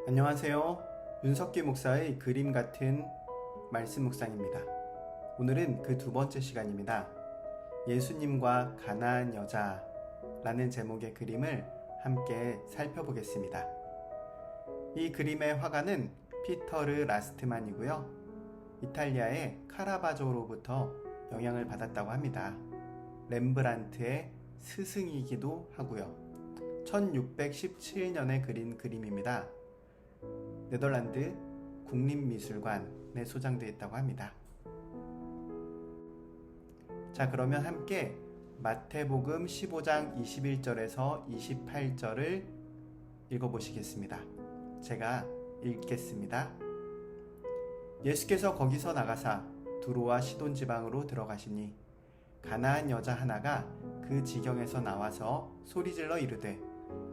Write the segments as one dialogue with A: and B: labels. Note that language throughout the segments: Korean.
A: 안녕하세요. 윤석기 목사의 그림 같은 말씀 묵상입니다. 오늘은 그 두 번째 시간입니다. 예수님과 가나안 여자라는 제목의 그림을 함께 살펴보겠습니다. 이 그림의 화가는 피터르 라스트만이고요. 이탈리아의 카라바조로부터 영향을 받았다고 합니다. 렘브란트의 스승이기도 하고요. 1617년에 그린 그림입니다. 네덜란드 국립미술관에 소장되어 있다고 합니다. 자, 그러면 함께 마태복음 15장 21절에서 28절을 읽어보시겠습니다. 제가 읽겠습니다. 예수께서 거기서 나가사 두로와 시돈 지방으로 들어가시니 가나안 여자 하나가 그 지경에서 나와서 소리질러 이르되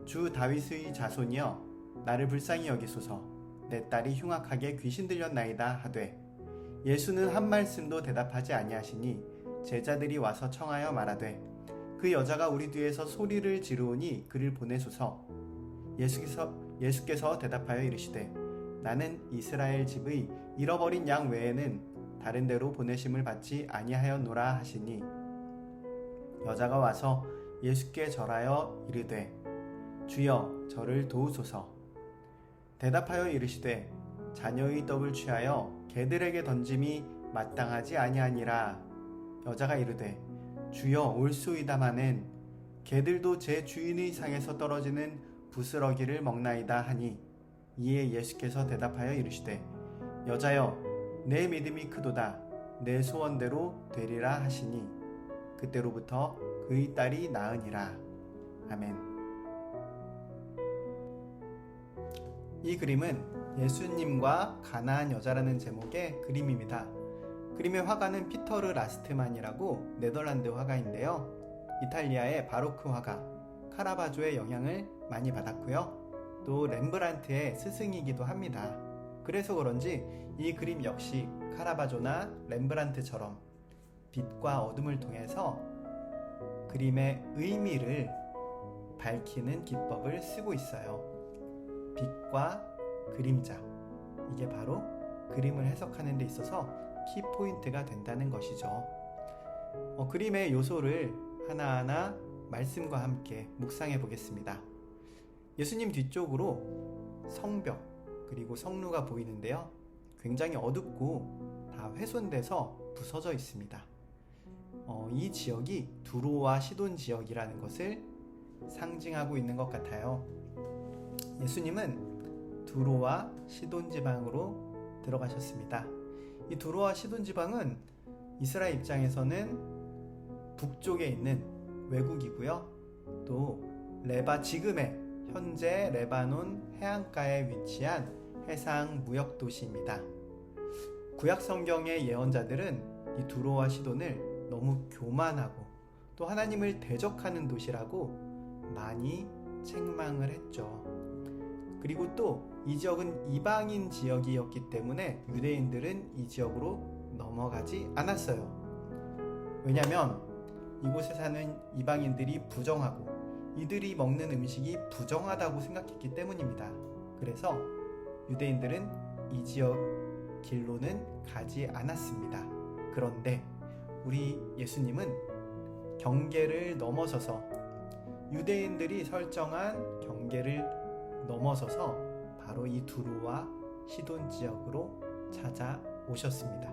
A: 주 다윗의 자손이여 나를 불쌍히 여기소서 내 딸이 흉악하게 귀신 들렸나이다 하되 예수는 한 말씀도 대답하지 아니하시니 제자들이 와서 청하여 말하되 그 여자가 우리 뒤에서 소리를 지르오니 그를 보내소서. 예수께서 대답하여 이르시되 나는 이스라엘 집의 잃어버린 양 외에는 다른 데로 보내심을 받지 아니하였노라 하시니 여자가 와서 예수께 절하여 이르되 주여 저를 도우소서. 대답하여 이르시되 자녀의 떡을 취하여 개들에게 던짐이 마땅하지 아니하니라. 여자가 이르되 주여 올소이다마는 개들도 제 주인의 상에서 떨어지는 부스러기를 먹나이다 하니 이에 예수께서 대답하여 이르시되 여자여 내 믿음이 크도다 내 소원대로 되리라 하시니 그때로부터 그의 딸이 나으니라. 아멘. 이 그림은 예수님과 가나안 여자라는 제목의 그림입니다. 그림의 화가는 피터르 라스트만이라고 네덜란드 화가인데요. 이탈리아의 바로크 화가 카라바조의 영향을 많이 받았고요. 또 렘브란트의 스승이기도 합니다. 그래서 그런지 이 그림 역시 카라바조나 렘브란트처럼 빛과 어둠을 통해서 그림의 의미를 밝히는 기법을 쓰고 있어요. 빛과 그림자, 이게 바로 그림을 해석하는 데 있어서 키포인트가 된다는 것이죠. 그림의 요소를 하나하나 말씀과 함께 묵상해 보겠습니다. 예수님 뒤쪽으로 성벽 그리고 성루가 보이는데요. 굉장히 어둡고 다 훼손돼서 부서져 있습니다. 이 지역이 두로와 시돈 지역이라는 것을 상징하고 있는 것 같아요. 예수님은 두로와 시돈 지방으로 들어가셨습니다. 이 두로와 시돈 지방은 이스라엘 입장에서는 북쪽에 있는 외국이고요. 또 지금의 현재 레바논 해안가에 위치한 해상 무역 도시입니다. 구약 성경의 예언자들은 이 두로와 시돈을 너무 교만하고 또 하나님을 대적하는 도시라고 많이 책망을 했죠. 그리고 또 이 지역은 이방인 지역이었기 때문에 유대인들은 이 지역으로 넘어가지 않았어요. 왜냐하면 이곳에 사는 이방인들이 부정하고 이들이 먹는 음식이 부정하다고 생각했기 때문입니다. 그래서 유대인들은 이 지역 길로는 가지 않았습니다. 그런데 우리 예수님은 경계를 넘어서서 유대인들이 설정한 경계를 넘어서서 바로 이 두로와 시돈 지역으로 찾아오셨습니다.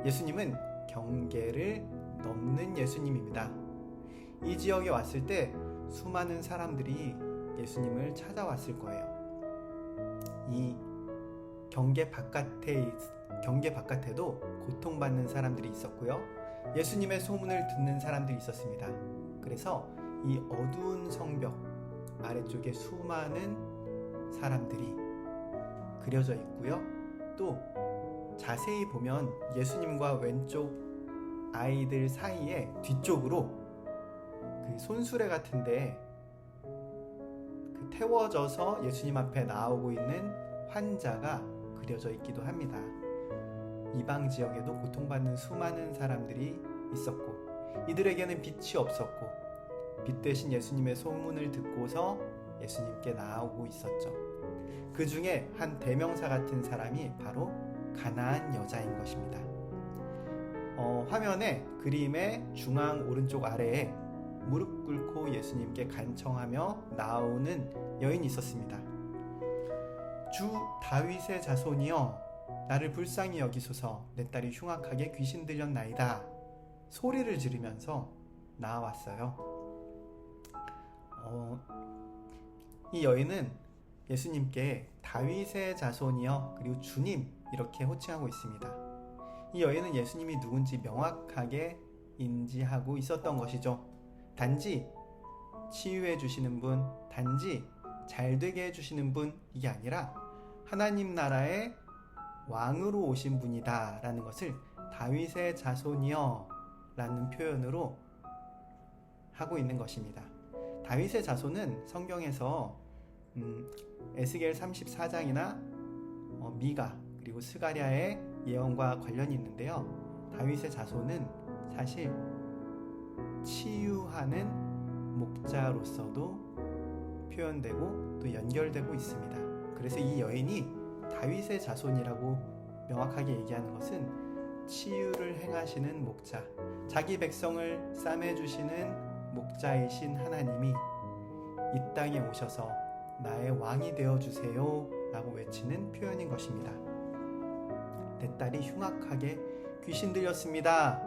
A: 예수님은 경계를 넘는 예수님입니다. 이 지역에 왔을 때 수많은 사람들이 예수님을 찾아왔을 거예요. 이 경계 바깥에도 고통받는 사람들이 있었고요. 예수님의 소문을 듣는 사람들이 있었습니다. 그래서 이 어두운 성벽 아래쪽에 수많은 사람들이 그려져 있고요. 또 자세히 보면 예수님과 왼쪽 아이들 사이에 뒤쪽으로 그 손수레 같은데 태워져서 예수님 앞에 나오고 있는 환자가 그려져 있기도 합니다. 이방 지역에도 고통받는 수많은 사람들이 있었고 이들에게는 빛이 없었고 빛 대신 예수님의 소문을 듣고서 예수님께 나아오고 있었죠. 그 중에 한 대명사 같은 사람이 바로 가나안 여자인 것입니다. 화면에 그림의 중앙 오른쪽 아래에 무릎 꿇고 예수님께 간청하며 나오는 여인이 있었습니다. 주 다윗의 자손이여, 나를 불쌍히 여기소서. 내 딸이 흉악하게 귀신 들렸나이다. 소리를 지르면서 나와왔어요. 이 여인은 예수님께 다윗의 자손이여, 그리고 주님, 이렇게 호칭하고 있습니다. 이 여인은 예수님이 누군지 명확하게 인지하고 있었던 것이죠. 단지 치유해 주시는 분, 단지 잘되게 해주시는 분, 이게 아니라 하나님 나라의 왕으로 오신 분이다 라는 것을 다윗의 자손이여 라는 표현으로 하고 있는 것입니다. 다윗의 자손은 성경에서 에스겔 34장이나 미가 그리고 스가랴의 예언과 관련이 있는데요. 다윗의 자손은 사실 치유하는 목자로서도 표현되고 또 연결되고 있습니다. 그래서 이 여인이 다윗의 자손이라고 명확하게 얘기하는 것은 치유를 행하시는 목자, 자기 백성을 싸매주시는 목자이신 하나님이 이 땅에 오셔서 나의 왕이 되어주세요 라고 외치는 표현인 것입니다. 내 딸이 흉악하게 귀신 들렸습니다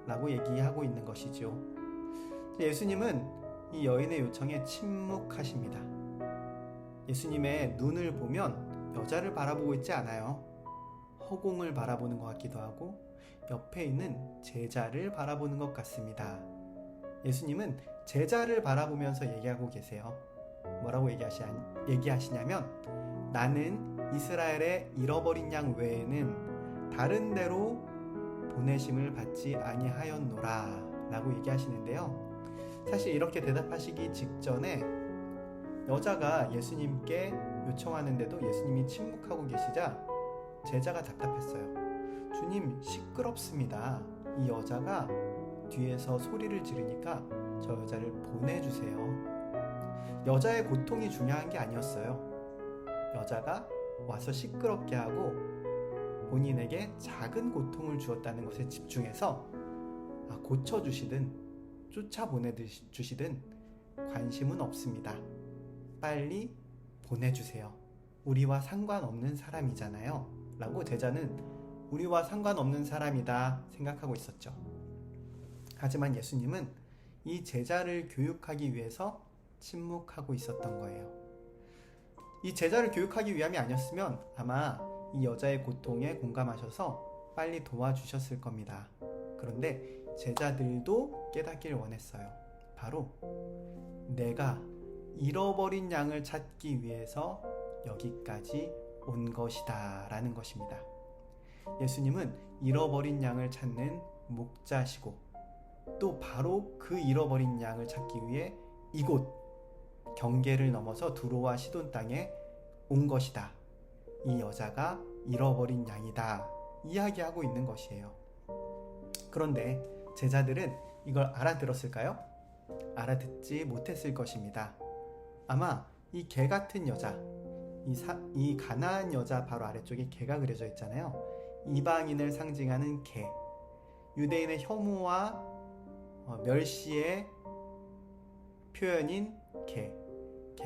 A: 라고 얘기하고 있는 것이죠. 예수님은 이 여인의 요청에 침묵하십니다. 예수님의 눈을 보면 여자를 바라보고 있지 않아요. 허공을 바라보는 것 같기도 하고 옆에 있는 제자를 바라보는 것 같습니다. 예수님은 제자를 바라보면서 얘기하고 계세요. 뭐라고 얘기하시냐면, 나는 이스라엘의 잃어버린 양 외에는 다른 데로 보내심을 받지 아니하였노라 라고 얘기하시는데요. 사실 이렇게 대답하시기 직전에 여자가 예수님께 요청하는데도 예수님이 침묵하고 계시자 제자가 답답했어요. 주님, 시끄럽습니다. 이 여자가 뒤에서 소리를 지르니까 저 여자를 보내주세요. 여자의 고통이 중요한 게 아니었어요. 여자가 와서 시끄럽게 하고 본인에게 작은 고통을 주었다는 것에 집중해서 고쳐주시든 쫓아보내주시든 관심은 없습니다. 빨리 보내주세요. 우리와 상관없는 사람이잖아요 라고 제자는 우리와 상관없는 사람이다 생각하고 있었죠. 하지만 예수님은 이 제자를 교육하기 위해서 침묵하고 있었던 거예요. 이 제자를 교육하기 위함이 아니었으면 아마 이 여자의 고통에 공감하셔서 빨리 도와주셨을 겁니다. 그런데 제자들도 깨닫기를 원했어요. 바로 내가 잃어버린 양을 찾기 위해서 여기까지 온 것이다 라는 것입니다. 예수님은 잃어버린 양을 찾는 목자시고 또 바로 그 잃어버린 양을 찾기 위해 이곳 경계를 넘어서 두로와 시돈 땅에 온 것이다. 이 여자가 잃어버린 양이다 이야기하고 있는 것이에요. 그런데 제자들은 이걸 알아들었을까요? 알아듣지 못했을 것입니다. 아마 이 개 같은 여자, 이 가나안 여자 바로 아래쪽에 개가 그려져 있잖아요. 이방인을 상징하는 개, 유대인의 혐오와 멸시의 표현인 개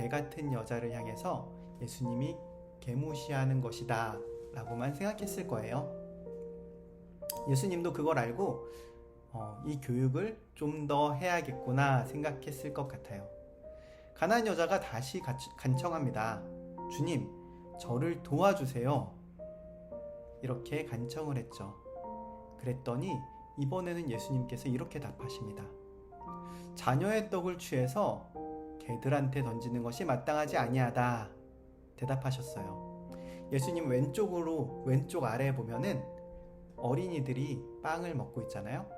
A: 같은 여자를 향해서 예수님이 개무시하는 것이다 라고만 생각했을 거예요. 예수님도 그걸 알고 이 교육을 좀 더 해야겠구나 생각했을 것 같아요. 가나안 여자가 다시 간청합니다. 주님, 저를 도와주세요. 이렇게 간청을 했죠. 그랬더니 이번에는 예수님께서 이렇게 답하십니다. 자녀의 떡을 취해서 개들한테 던지는 것이 마땅하지 아니하다 대답하셨어요. 예수님 왼쪽 아래에 보면은 어린이들이 빵을 먹고 있잖아요.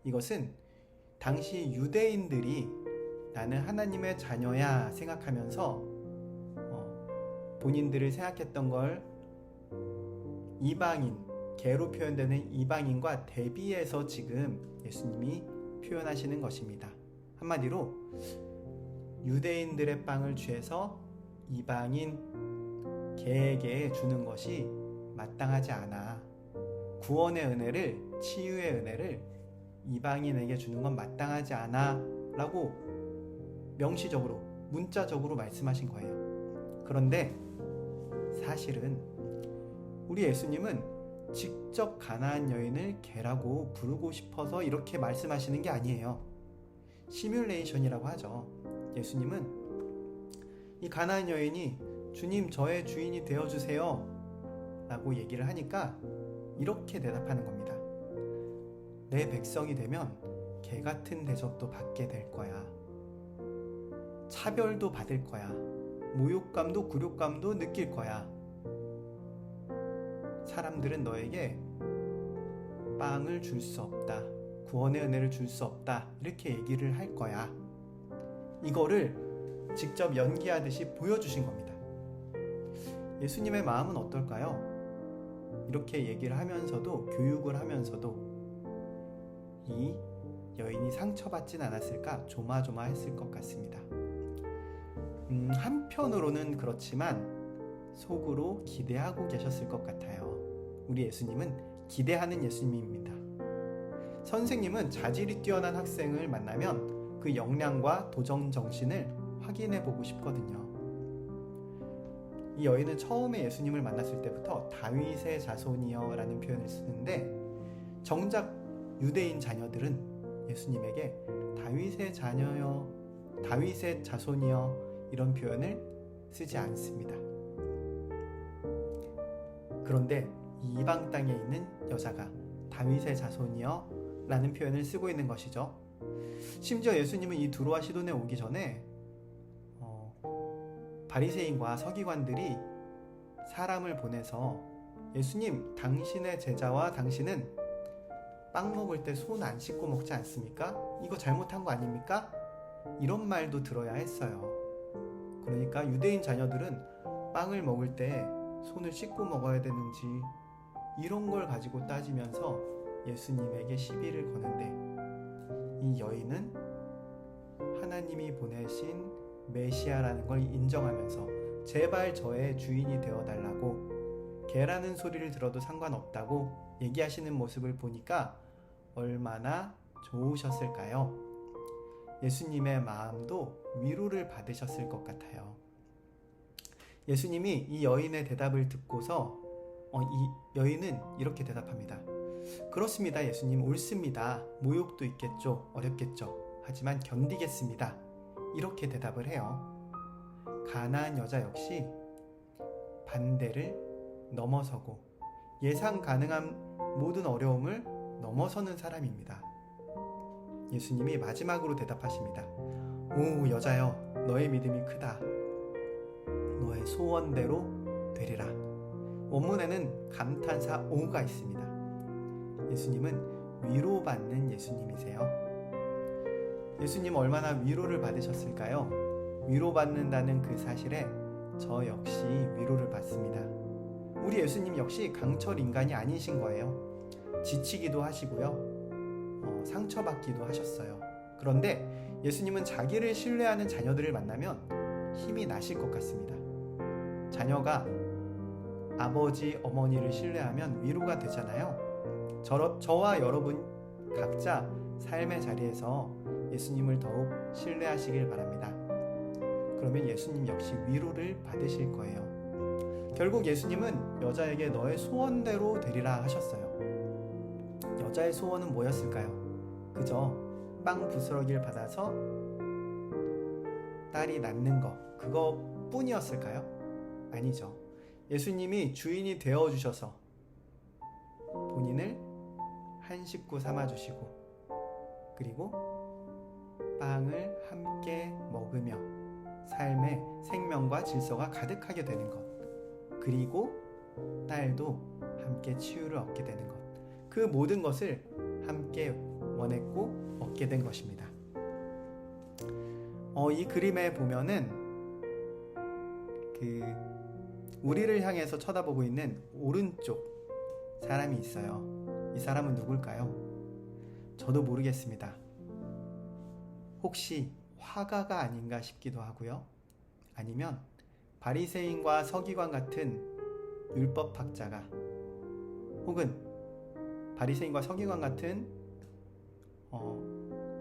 A: 이것은 당시 유대인들이 나는 하나님의 자녀야 생각하면서 본인들을 생각했던 걸 이방인, 개로 표현되는 이방인과 대비해서 지금 예수님이 표현하시는 것입니다. 한마디로 유대인들의 빵을 취해서 이방인 개에게 주는 것이 마땅하지 않아. 구원의 은혜를, 치유의 은혜를 이방인에게 주는 건 마땅하지 않아 라고 명시적으로, 문자적으로 말씀하신 거예요. 그런데 사실은 우리 예수님은 직접 가나안 여인을 개라고 부르고 싶어서 이렇게 말씀하시는 게 아니에요. 시뮬레이션이라고 하죠. 예수님은 이 가나안 여인이 주님 저의 주인이 되어주세요 라고 얘기를 하니까 이렇게 대답하는 겁니다. 내 백성이 되면 개 같은 대접도 받게 될 거야. 차별도 받을 거야. 모욕감도 굴욕감도 느낄 거야. 사람들은 너에게 빵을 줄 수 없다. 구원의 은혜를 줄 수 없다. 이렇게 얘기를 할 거야. 이거를 직접 연기하듯이 보여주신 겁니다. 예수님의 마음은 어떨까요? 이렇게 얘기를 하면서도, 교육을 하면서도 이 여인이 상처받진 않았을까? 조마조마했을 것 같습니다. 한편으로는 그렇지만 속으로 기대하고 계셨을 것 같아요. 우리 예수님은 기대하는 예수님입니다. 선생님은 자질이 뛰어난 학생을 만나면 그 역량과 도전 정신을 확인해 보고 싶거든요. 이 여인은 처음에 예수님을 만났을 때부터 다윗의 자손이여 라는 표현을 쓰는데, 정작 유대인 자녀들은 예수님에게 다윗의 자녀여, 다윗의 자손이여 이런 표현을 쓰지 않습니다. 그런데 이 이방 땅에 있는 여자가 다윗의 자손이여 라는 표현을 쓰고 있는 것이죠. 심지어 예수님은 이 두로와 시돈에 오기 전에 바리새인과 서기관들이 사람을 보내서 예수님, 당신의 제자와 당신은 빵 먹을 때 손 안 씻고 먹지 않습니까? 이거 잘못한 거 아닙니까? 이런 말도 들어야 했어요. 그러니까 유대인 자녀들은 빵을 먹을 때 손을 씻고 먹어야 되는지 이런 걸 가지고 따지면서 예수님에게 시비를 거는데, 이 여인은 하나님이 보내신 메시아라는 걸 인정하면서 제발 저의 주인이 되어달라고, 개라는 소리를 들어도 상관없다고 얘기하시는 모습을 보니까 얼마나 좋으셨을까요? 예수님의 마음도 위로를 받으셨을 것 같아요. 예수님이 이 여인의 대답을 듣고서 이 여인은 이렇게 대답합니다. 그렇습니다. 예수님, 옳습니다. 모욕도 있겠죠. 어렵겠죠. 하지만 견디겠습니다. 이렇게 대답을 해요. 가나안 여자 역시 반대를 넘어서고 예상 가능한 모든 어려움을 넘어서는 사람입니다. 예수님이 마지막으로 대답하십니다. 오 여자여, 너의 믿음이 크다. 너의 소원대로 되리라. 원문에는 감탄사 오가 있습니다. 예수님은 위로받는 예수님이세요. 예수님 얼마나 위로를 받으셨을까요? 위로받는다는 그 사실에 저 역시 위로를 받습니다. 우리 예수님 역시 강철 인간이 아니신 거예요. 지치기도 하시고요. 상처받기도 하셨어요. 그런데 예수님은 자기를 신뢰하는 자녀들을 만나면 힘이 나실 것 같습니다. 자녀가 아버지, 어머니를 신뢰하면 위로가 되잖아요. 저와 여러분 각자 삶의 자리에서 예수님을 더욱 신뢰하시길 바랍니다. 그러면 예수님 역시 위로를 받으실 거예요. 결국 예수님은 여자에게 너의 소원대로 되리라 하셨어요. 여자의 소원은 뭐였을까요? 그저 빵 부스러기를 받아서 딸이 낳는 거, 그거뿐이었을까요? 아니죠. 예수님이 주인이 되어주셔서 본인을 한 식구 삼아주시고, 그리고 빵을 함께 먹으며 삶의 생명과 질서가 가득하게 되는 것, 그리고 딸도 함께 치유를 얻게 되는 것, 그 모든 것을 함께 원했고 얻게 된 것입니다. 이 그림에 보면은 우리를 향해서 쳐다보고 있는 오른쪽 사람이 있어요. 이 사람은 누굴까요? 저도 모르겠습니다. 혹시 화가가 아닌가 싶기도 하고요. 아니면 바리새인과 서기관 같은 율법학자가, 혹은 바리새인과 서기관 같은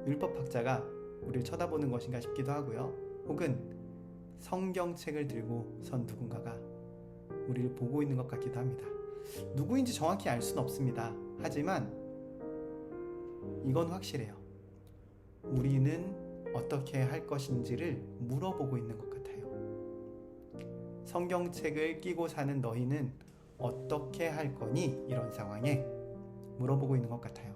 A: 율법학자가 우리를 쳐다보는 것인가 싶기도 하고요. 혹은 성경책을 들고 선 누군가가 우리를 보고 있는 것 같기도 합니다. 누구인지 정확히 알 수는 없습니다. 하지만 이건 확실해요. 우리는 어떻게 할 것인지를 물어보고 있는 것 같아요. 성경책을 끼고 사는 너희는 어떻게 할 거니? 이런 상황에 물어보고 있는 것 같아요.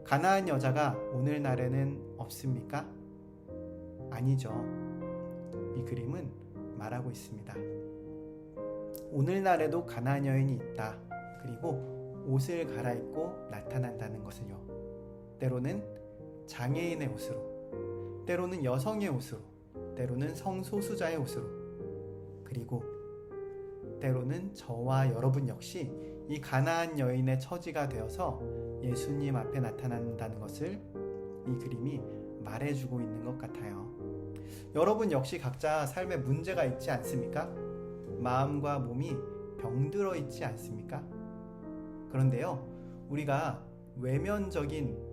A: 가나안 여자가 오늘날에는 없습니까? 아니죠. 이 그림은 말하고 있습니다. 오늘날에도 가나안 여인이 있다. 그리고 옷을 갈아입고 나타난다는 것을요. 때로는 장애인의 옷으로, 때로는 여성의 옷으로, 때로는 성소수자의 옷으로, 그리고 때로는 저와 여러분 역시 이 가나안 여인의 처지가 되어서 예수님 앞에 나타난다는 것을 이 그림이 말해주고 있는 것 같아요. 여러분 역시 각자 삶에 문제가 있지 않습니까? 마음과 몸이 병들어 있지 않습니까? 그런데요, 우리가 외면적인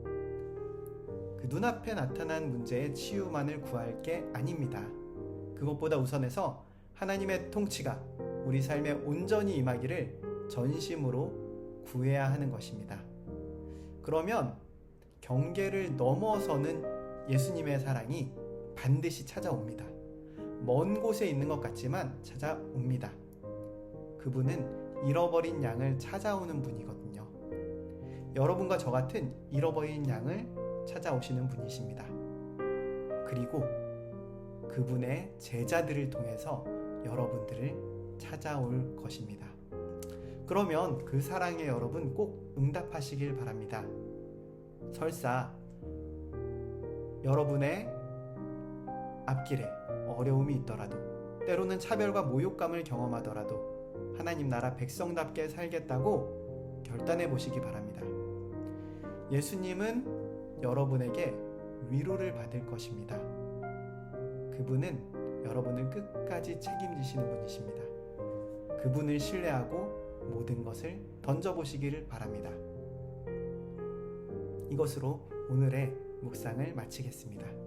A: 그 눈앞에 나타난 문제의 치유만을 구할 게 아닙니다. 그것보다 우선해서 하나님의 통치가 우리 삶에 온전히 임하기를 전심으로 구해야 하는 것입니다. 그러면 경계를 넘어서는 예수님의 사랑이 반드시 찾아옵니다. 먼 곳에 있는 것 같지만 찾아옵니다. 그분은 잃어버린 양을 찾아오는 분이거든요. 여러분과 저 같은 잃어버린 양을 찾아오시는 분이십니다. 그리고 그분의 제자들을 통해서 여러분들을 찾아올 것입니다. 그러면 그 사랑에 여러분 꼭 응답하시길 바랍니다. 설사 여러분의 앞길에 어려움이 있더라도, 때로는 차별과 모욕감을 경험하더라도 하나님 나라 백성답게 살겠다고 결단해 보시기 바랍니다. 예수님은 여러분에게 위로를 받을 것입니다. 그분은 여러분을 끝까지 책임지시는 분이십니다. 그분을 신뢰하고 모든 것을 던져보시기를 바랍니다. 이것으로 오늘의 묵상을 마치겠습니다.